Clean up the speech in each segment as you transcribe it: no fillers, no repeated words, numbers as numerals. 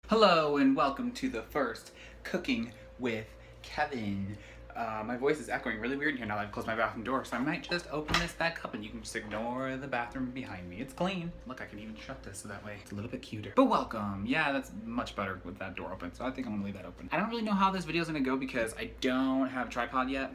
Hello and welcome to the first Cooking with Kevin. My voice is echoing really weird in here now that I've closed my bathroom door, so I might just open this back up and you can just ignore the bathroom behind me. It's clean. Look, I can even shut this so that way it's a little bit cuter. But welcome. Yeah, that's much better with that door open, so I think I'm gonna leave that open. I don't really know how this video is gonna go because I don't have a tripod yet,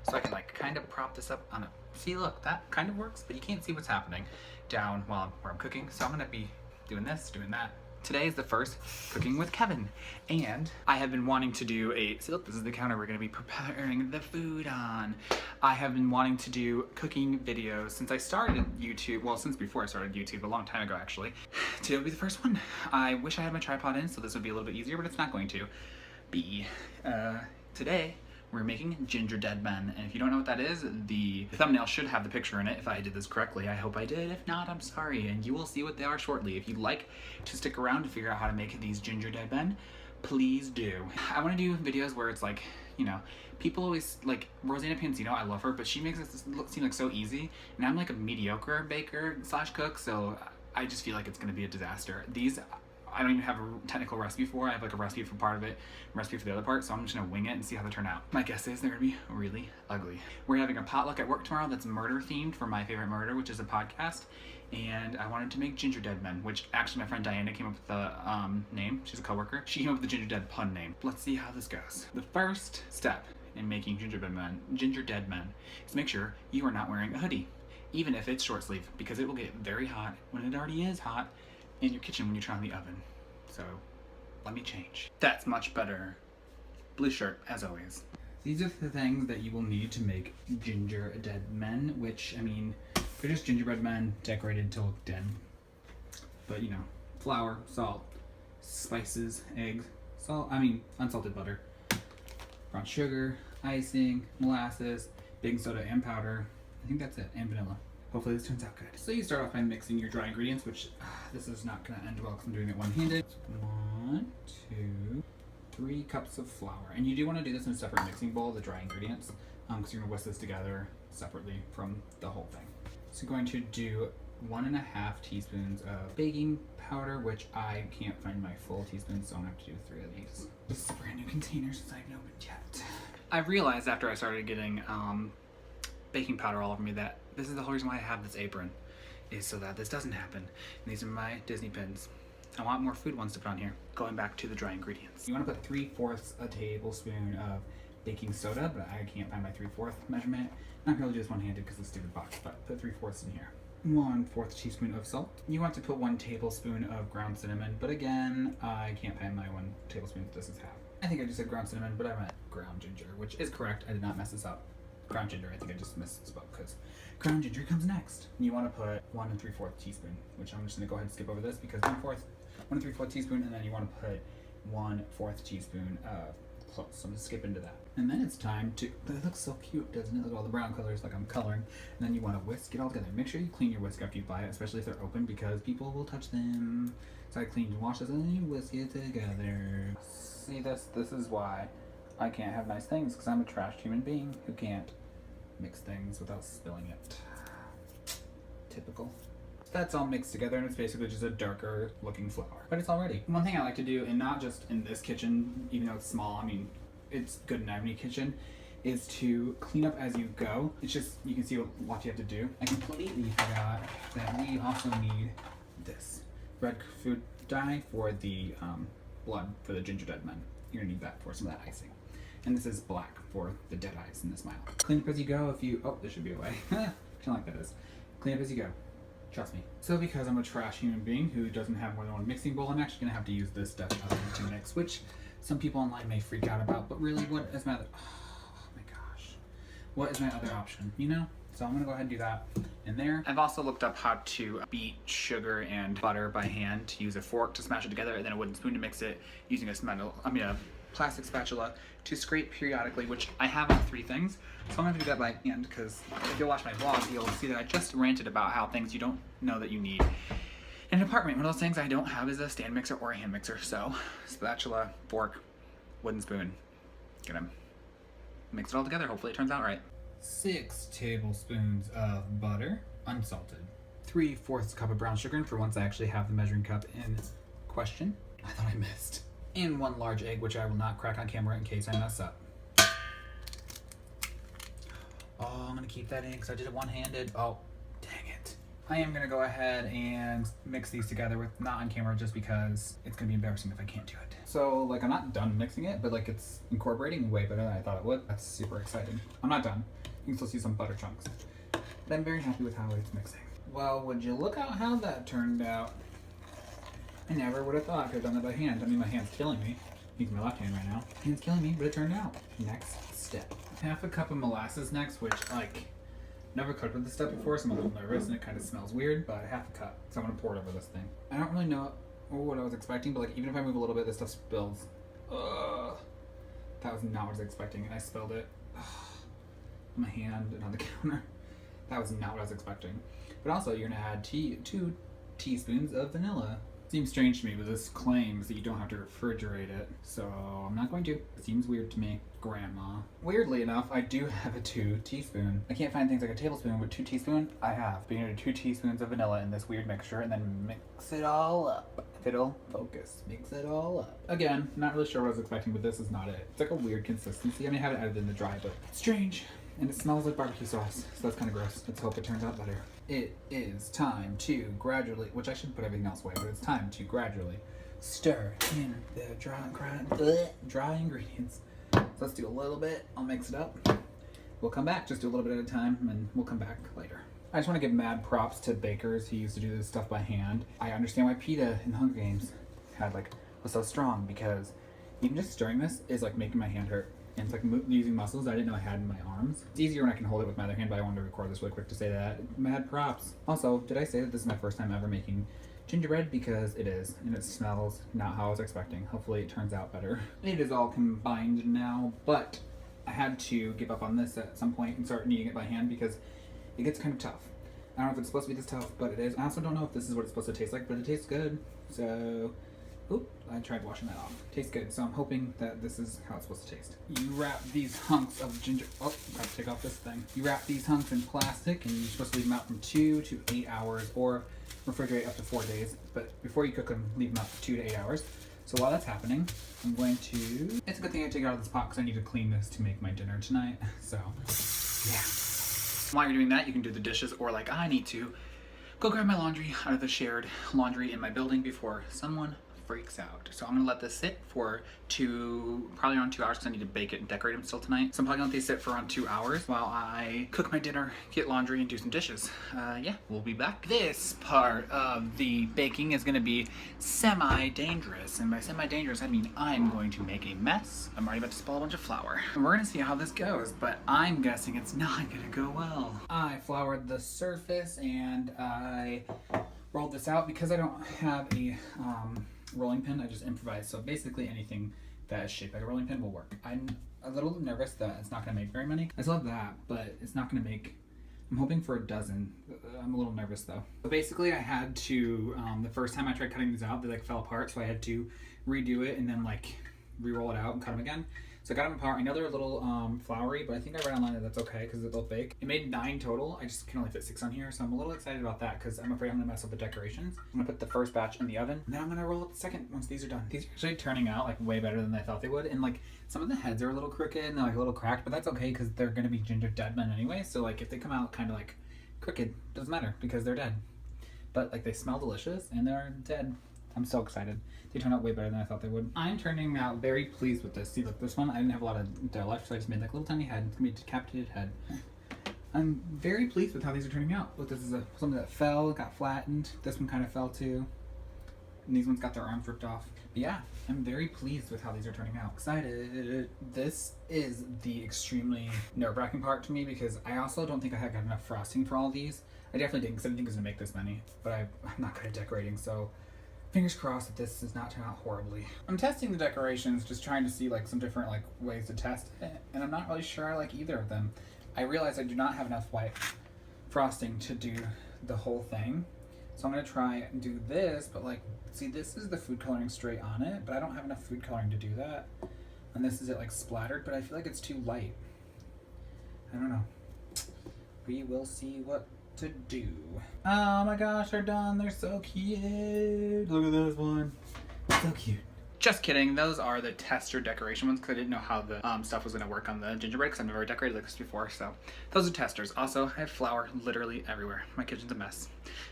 so I can like kind of prop this up on a... See, look, that kind of works, but you can't see what's happening down where I'm cooking, so I'm gonna be doing this, doing that. Today is the first Cooking with Kevin, and I have been wanting to do see look, this is the counter we're gonna be preparing the food on. I have been wanting to do cooking videos since I started YouTube, well, since before I started YouTube, a long time ago actually. Today will be the first one. I wish I had my tripod in so this would be a little bit easier, but it's not going to be. Today, we're making GingerDEAD men, and if you don't know what that is, the thumbnail should have the picture in it if I did this correctly. I hope I did. If not, I'm sorry, and you will see what they are shortly. If you'd like to stick around to figure out how to make these GingerDEAD men, please do. I want to do videos where it's like, you know, people always, like, Rosanna Pansino, I love her, but she makes it seem like so easy, and I'm like a mediocre baker slash cook, so I just feel like it's going to be a disaster. These, I don't even have a technical recipe for. I have like a recipe for part of it, a recipe for the other part, so I'm just gonna wing it and see how they turn out. My guess is they're gonna be really ugly. We're having a potluck at work tomorrow that's murder themed for My Favorite Murder, which is a podcast, and I wanted to make GingerDEAD men, which actually my friend Diana came up with the name. She's a coworker. She came up with the GingerDEAD pun name. Let's see how this goes. The first step in making GingerDEAD men is make sure you are not wearing a hoodie, even if it's short sleeve, because it will get very hot when it already is hot in your kitchen when you turn on the oven. So let me change. That's much better. Blue shirt, as always. These are the things that you will need to make GingerDEAD men, which, I mean, they're just gingerbread men decorated to look dead. But, you know, flour, salt, spices, eggs, unsalted butter, brown sugar, icing, molasses, baking soda and powder. I think that's it, and vanilla. Hopefully this turns out good. So you start off by mixing your dry ingredients, which this is not gonna end well because I'm doing it one-handed. 1, 2, 3 cups of flour. And you do wanna do this in a separate mixing bowl, the dry ingredients, because you're gonna whisk this together separately from the whole thing. So you're going to do 1.5 teaspoons of baking powder, which I can't find my full teaspoon, so I'm gonna have to do 3 of these. This is a brand new container since I haven't opened yet. I realized after I started getting baking powder all over me that this is the whole reason why I have this apron, is so that this doesn't happen. And these are my Disney pins. I want more food ones to put on here. Going back to the dry ingredients. You want to put 3/4 a tablespoon of baking soda, but I can't find my 3/4 measurement. I'm not going to do this one-handed because it's a stupid box, but put 3/4 in here. 1/4 teaspoon of salt. You want to put 1 tablespoon of ground cinnamon, but again, I can't find my 1 tablespoon. This is half. I think I just said ground cinnamon, but I meant ground ginger, which is correct. I did not mess this up. Ground ginger, I think I just missed this up because ground ginger comes next. You want to put 1 3/4 teaspoon, which I'm just going to go ahead and skip over this because 1 3/4 teaspoon, and then you want to put 1/4 teaspoon of cloves. So I'm going to skip into that. And then it's time to, it looks so cute, doesn't it? Look at all the brown colors like I'm coloring. And then you want to whisk it all together. Make sure you clean your whisk after you buy it, especially if they're open because people will touch them. So I clean and wash this and then you whisk it together. See this? This is why I can't have nice things because I'm a trashed human being who can't mix things without spilling it. Typical. That's all mixed together and it's basically just a darker looking flour. But it's all ready. One thing I like to do, and not just in this kitchen, even though it's small, I mean, it's good in any kitchen, is to clean up as you go. It's just, you can see what you have to do. I completely forgot that we also need this. Red food dye for the blood for the GingerDEAD men. You're gonna need that for some of that icing. And this is black for the dead eyes and the smile. Clean up as you go if you, oh, there should be a way. Kind of like that is. Clean up as you go. Trust me. So because I'm a trash human being who doesn't have more than 1 mixing bowl, I'm actually gonna have to use this Dutch oven to mix, which some people online may freak out about, but really what is my other, oh my gosh. What is my other option, you know? So I'm gonna go ahead and do that in there. I've also looked up how to beat sugar and butter by hand, to use a fork to smash it together and then a wooden spoon to mix it using a plastic spatula to scrape periodically, which I have on 3 things. So I'm gonna do that by hand because if you'll watch my vlog, you'll see that I just ranted about how things you don't know that you need in an apartment. One of those things I don't have is a stand mixer or a hand mixer. So spatula, fork, wooden spoon, gonna mix it all together. Hopefully it turns out right. 6 tablespoons of butter, unsalted. 3/4 cup of brown sugar, and for once I actually have the measuring cup in question. I thought I missed. And 1 large egg, which I will not crack on camera in case I mess up. Oh, I'm gonna keep that in because I did it one-handed. Oh, dang it. I am gonna go ahead and mix these together with, not on camera just because it's gonna be embarrassing if I can't do it. So like I'm not done mixing it, but like it's incorporating way better than I thought it would. That's super exciting. I'm not done. You can still see some butter chunks. But I'm very happy with how it's mixing. Well, would you look at how that turned out? I never would have thought I could have done that by hand. I mean, my hand's killing me. Using my left hand right now. Hand's killing me, but it turned out. Next step. 1/2 cup of molasses next, which like, never cooked with this stuff before, so I'm a little nervous and it kind of smells weird, but 1/2 cup. So I'm gonna pour it over this thing. I don't really know what I was expecting, but like even if I move a little bit, this stuff spills. Ugh. That was not what I was expecting, and I spilled it. Ugh. On my hand and on the counter. That was not what I was expecting. But also, you're gonna add 2 teaspoons of vanilla. Seems strange to me, but this claims that you don't have to refrigerate it, so I'm not going to. It seems weird to me. Grandma. Weirdly enough, I do have a 2 teaspoon. I can't find things like a tablespoon, but 2 teaspoon, I have. But you need 2 teaspoons of vanilla in this weird mixture, and then mix it all up. If it'll focus, mix it all up. Again, not really sure what I was expecting, but this is not it. It's like a weird consistency. I mean, I have it added in the dry, but it's strange. And it smells like barbecue sauce, so that's kind of gross. Let's hope it turns out better. It is time to gradually, which I should put everything else away, but it's time to gradually stir in the dry ingredients. So let's do a little bit. I'll mix it up. We'll come back. Just do a little bit at a time, and we'll come back later. I just want to give mad props to bakers who used to do this stuff by hand. I understand why PETA in Hunger Games was so strong, because even just stirring this is like making my hand hurt. And it's like using muscles I didn't know I had in my arms. It's easier when I can hold it with my other hand, but I wanted to record this really quick to say that. Mad props. Also, did I say that this is my first time ever making gingerbread? Because it is, and it smells not how I was expecting. Hopefully it turns out better. It is all combined now, but I had to give up on this at some point and start kneading it by hand because it gets kind of tough. I don't know if it's supposed to be this tough, but it is. I also don't know if this is what it's supposed to taste like, but it tastes good. So, oop, I tried washing that off. Tastes good, so I'm hoping that this is how it's supposed to taste. You wrap these hunks of gotta take off this thing. You wrap these hunks in plastic, and you're supposed to leave them out from 2 to 8 hours, or refrigerate up to 4 days. But before you cook them, leave them out for 2 to 8 hours. So while that's happening, I'm going to... It's a good thing I take it out of this pot, because I need to clean this to make my dinner tonight. So, yeah. While you're doing that, you can do the dishes, or like I need to, go grab my laundry out of the shared laundry in my building before someone freaks out. So I'm gonna let this sit for probably around 2 hours, because I need to bake it and decorate them still tonight. So I'm probably gonna let these sit for around 2 hours while I cook my dinner, get laundry, and do some dishes. Yeah, we'll be back. This part of the baking is gonna be semi-dangerous, and by semi-dangerous I mean I'm going to make a mess. I'm already about to spill a bunch of flour. And we're gonna see how this goes, but I'm guessing it's not gonna go well. I floured the surface and I rolled this out because I don't have a rolling pin. I just improvised, so basically anything that is shaped like a rolling pin will work. I'm a little nervous that it's not going to make very many. I still have that, but it's not going to make... I'm hoping for a dozen. I'm a little nervous though. So basically I had to, the first time I tried cutting these out, they like fell apart, so I had to redo it and then like re-roll it out and cut them again. So I got them apart. I know they're a little floury, but I think I read online that that's okay because they're both bake. It made 9 total. I just can only fit 6 on here, so I'm a little excited about that because I'm afraid I'm gonna mess up the decorations. I'm gonna put the first batch in the oven, and then I'm gonna roll up the second once these are done. These are actually turning out like way better than I thought they would, and like some of the heads are a little crooked and they're like a little cracked, but that's okay because they're gonna be GingerDEAD men anyway. So like if they come out kind of like crooked, doesn't matter because they're dead. But like they smell delicious and they're dead. I'm so excited. They turned out way better than I thought they would. I'm turning out very pleased with this. See, look, this one, I didn't have a lot of dough left, so I just made like a little tiny head. It's gonna be a decapitated head. I'm very pleased with how these are turning out. Look, this is something that fell, got flattened. This one kind of fell too. And these ones got their arms ripped off. But yeah, I'm very pleased with how these are turning out. Excited. This is the extremely nerve-wracking part to me because I also don't think I had got enough frosting for all these. I definitely didn't because I didn't think it was gonna make this many, but I'm not good at decorating, so fingers crossed that this does not turn out horribly. I'm testing the decorations, just trying to see like some different like ways to test it, and I'm not really sure I like either of them. I realize I do not have enough white frosting to do the whole thing, so I'm gonna try and do this, but like, see, this is the food coloring straight on it, but I don't have enough food coloring to do that, and this is it like splattered, but I feel like it's too light. I don't know. We will see what to do. Oh my gosh, they're done. They're so cute. Look at this one. So cute. Just kidding, those are the tester decoration ones because I didn't know how the stuff was going to work on the gingerbread because I've never decorated like this before, so those are testers. Also, I have flour literally everywhere. My kitchen's a mess.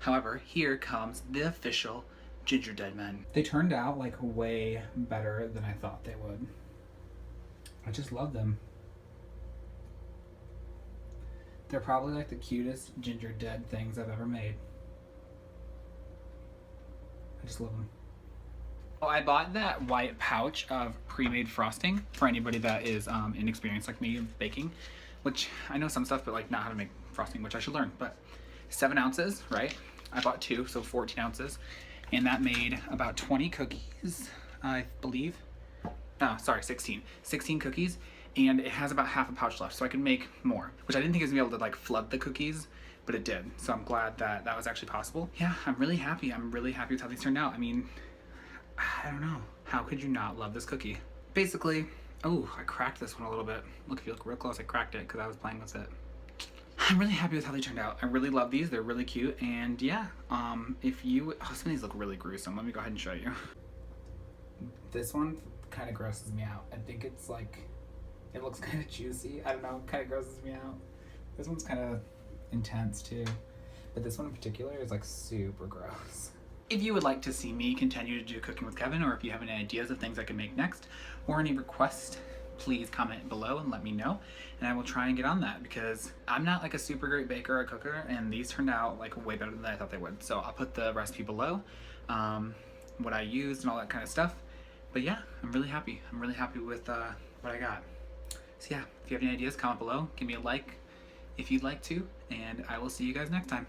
However, here comes the official GingerDEAD men. They turned out like way better than I thought they would. I just love them. They're probably like the cutest GingerDEAD things I've ever made. I just love them. Oh, I bought that white pouch of pre-made frosting for anybody that is inexperienced like me with baking, which I know some stuff, but like not how to make frosting, which I should learn. But 7 ounces, right? I bought 2, so 14 ounces. And that made about 20 cookies, I believe. No, sorry, 16. 16 cookies, and it has about half a pouch left, so I can make more, which I didn't think it was gonna be able to like flood the cookies, but it did. So I'm glad that that was actually possible. Yeah, I'm really happy. I'm really happy with how these turned out. I mean, I don't know. How could you not love this cookie? Basically, oh, I cracked this one a little bit. Look, if you look real close, I cracked it because I was playing with it. I'm really happy with how they turned out. I really love these. They're really cute. And yeah, if you, oh, some of these look really gruesome. Let me go ahead and show you. This one kind of grosses me out. I think it's like, it looks kind of juicy. I don't know, kind of grosses me out. This one's kind of intense too. But this one in particular is like super gross. If you would like to see me continue to do Cooking with Kevin, or if you have any ideas of things I can make next, or any requests, please comment below and let me know, and I will try and get on that because I'm not like a super great baker or cooker, and these turned out like way better than I thought they would. So I'll put the recipe below, what I used and all that kind of stuff. But yeah, I'm really happy. I'm really happy with what I got. So yeah, if you have any ideas, comment below, give me a like if you'd like to, and I will see you guys next time.